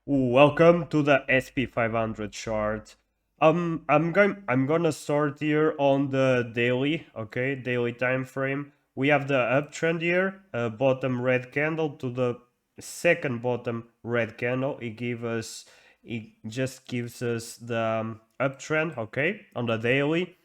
Welcome to the SP500 chart. I'm gonna start here on the daily, okay, daily time frame. We have the uptrend here, bottom red candle to the second bottom red candle. It just gives us the uptrend, okay, on the daily.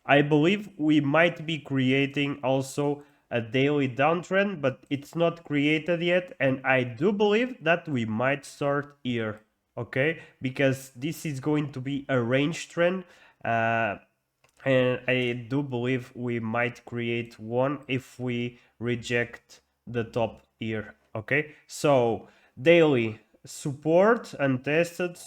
I believe we might be creating also a daily downtrend, but it's not created yet. And I do believe that we might start here, okay? Because this is going to be a range trend. Uh, and I do believe we might create one if we reject the top here, okay? So daily support untested,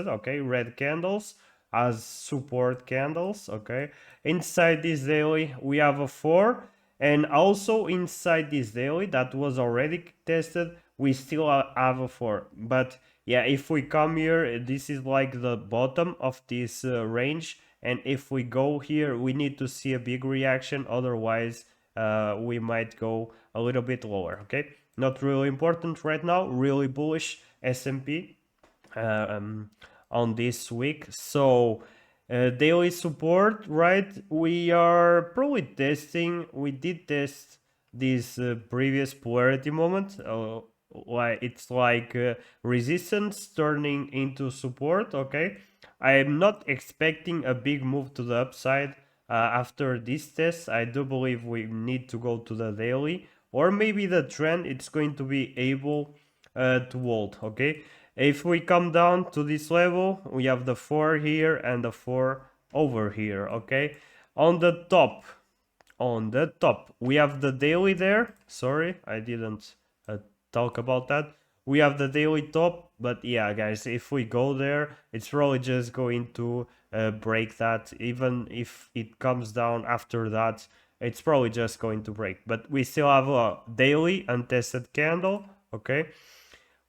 okay? Red candles as support candles, okay? Inside this daily we have a 4, and also inside this daily that was already tested we still have a 4. But yeah, if we come here, this is like the bottom of this range, and if we go here we need to see a big reaction, otherwise we might go a little bit lower, okay? Not really important right now, really bullish S&P um, on this week. So daily support, right? We are probably testing. We did test this previous polarity moment. It's like resistance turning into support. Okay, I am not expecting a big move to the upside. After this test, I do believe we need to go to the daily, or maybe the trend it's going to be able to hold. Okay, if we come down to this level, we have the 4 here and the 4 over here, okay? On the top, we have the daily there. Sorry, I didn't talk about that. We have the daily top, but yeah, guys, if we go there, it's probably just going to break that. Even if it comes down after that, it's probably just going to break. But we still have a daily untested candle, okay?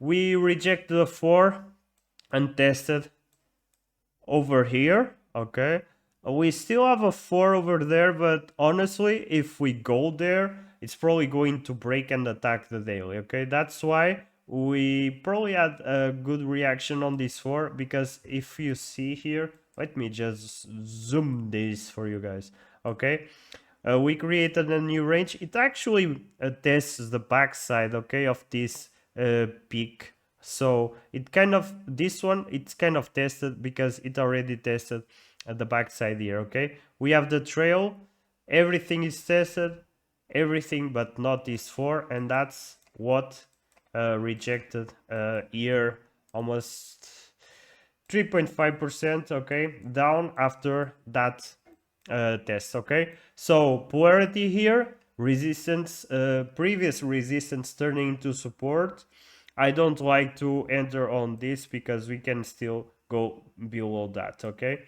We reject the 4 untested over here, okay? We still have a 4 over there, but honestly, if we go there, it's probably going to break and attack the daily, okay? That's why we probably had a good reaction on this 4, because if you see here, let me just zoom this for you guys, okay? We created a new range. It actually tests the backside, okay, of this peak. So it kind of, this one, it's kind of tested because it already tested at the backside here, okay? We have the trail, everything is tested, everything but not this 4, and that's what rejected here almost 3.5%, okay, down after that test, okay? So polarity here, resistance, previous resistance turning into support. I don't like to enter on this because we can still go below that, okay?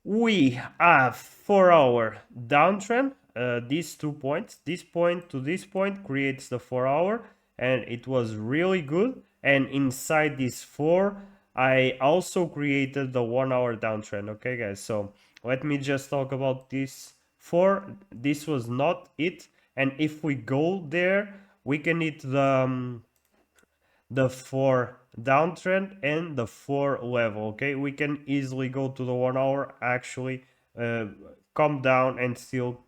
We have 4-hour downtrend. These 2 points, this point to this point creates the 4-hour, and it was really good. And inside this 4, I also created the 1-hour downtrend, okay guys? So let me just talk about this 4. This was not it, and if we go there we can hit the 4 downtrend and the 4 level, okay? We can easily go to the 1-hour, actually come down and still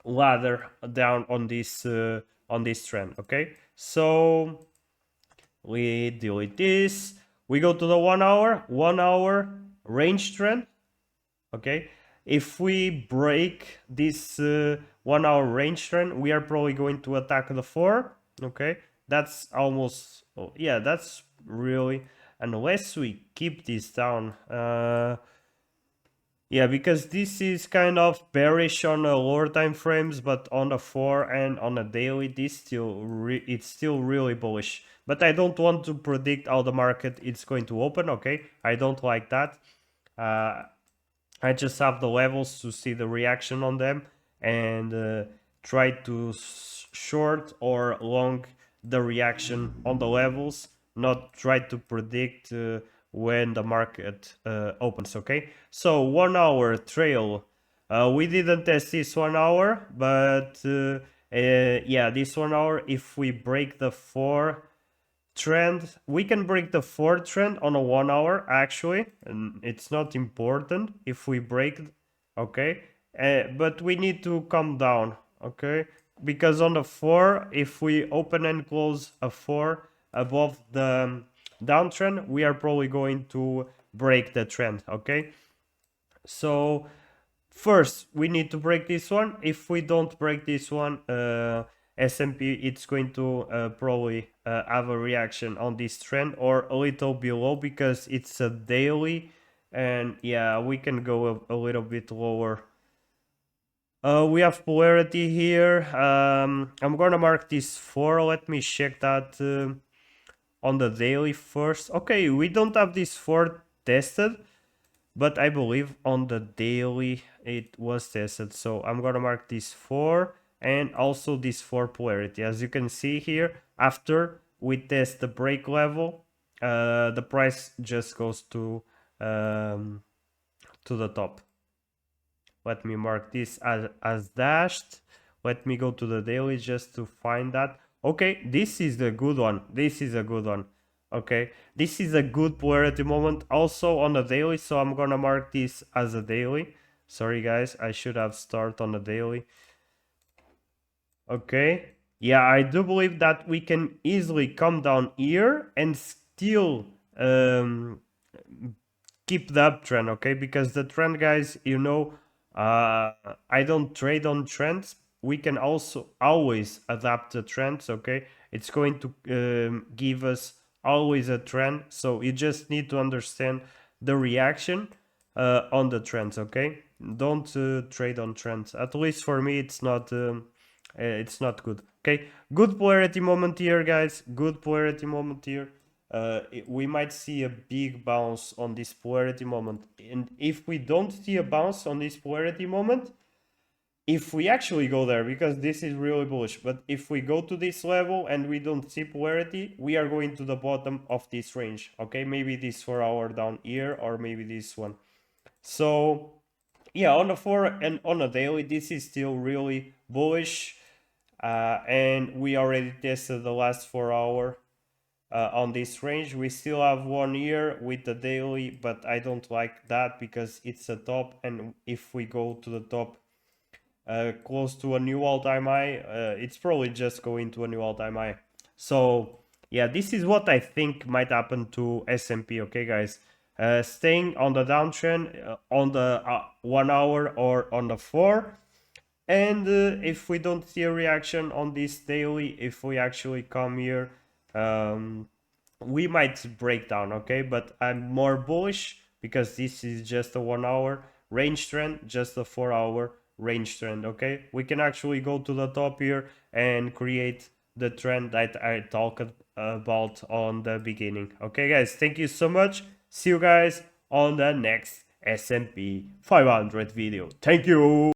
ladder down on this trend, okay? So we delete this, we go to the 1 hour range trend, okay? If we break this 1-hour range trend, we are probably going to attack the 4, okay? That's almost, oh, yeah, that's really, unless we keep this down, yeah, because this is kind of bearish on the lower time frames, but on the 4 and on a daily, it's still really bullish. But I don't want to predict how the market is going to open, okay? I don't like that. I just have the levels to see the reaction on them, and try to short or long the reaction on the levels, not try to predict when the market opens, okay? So 1-hour trail, we didn't test this 1 hour, but Yeah, this 1 hour, if we break the 4 trend, we can break the 4 trend on a 1 hour actually, and it's not important if we break, okay, but we need to come down, okay, because on the 4, if we open and close a 4 above the downtrend, we are probably going to break the trend, okay. So first we need to break this one. If we don't break this one, S&P, it's going to probably have a reaction on this trend or a little below, because it's a daily, and yeah, we can go a little bit lower. We have polarity here. I'm gonna mark this 4. Let me check that on the daily first. Okay, we don't have this 4 tested, but I believe on the daily it was tested. So I'm gonna mark this 4 and also this 4 polarity. As you can see here, after we test the break level, the price just goes to the top. Let me mark this as dashed. Let me go to the daily just to find that. Okay, this is the good one. This is a good one. Okay, this is a good polarity moment also on the daily, so I'm gonna mark this as a daily. Sorry guys, I should have started on the daily. Okay, yeah, I do believe that we can easily come down here and still keep the uptrend, okay, because the trend, guys, you know, I don't trade on trends. We can also always adapt the trends, okay. It's going to give us always a trend, so you just need to understand the reaction on the trends, okay. Don't trade on trends. At least for me, it's not good, okay. Good polarity moment here, guys. Good polarity moment here. We might see a big bounce on this polarity moment, and if we don't see a bounce on this polarity moment, if we actually go there, because this is really bullish, but if we go to this level and we don't see polarity, we are going to the bottom of this range, okay. Maybe this 4 hour down here, or maybe this one. So yeah, on the 4 and on a daily, this is still really bullish, and we already tested the last 4 hour on this range. We still have 1 year with the daily, but I don't like that because it's a top, and if we go to the top close to a new all-time high, it's probably just going to a new all-time high. So yeah, this is what I think might happen to S&P, okay guys. Staying on the downtrend on the 1 hour or on the 4, and if we don't see a reaction on this daily, if we actually come here, we might break down, okay. But I'm more bullish because this is just a 1 hour range trend, just a 4 hour range trend, okay. We can actually go to the top here and create the trend that I talked about on the beginning. Okay guys, thank you so much. See you guys on the next S&P 500 video. Thank you.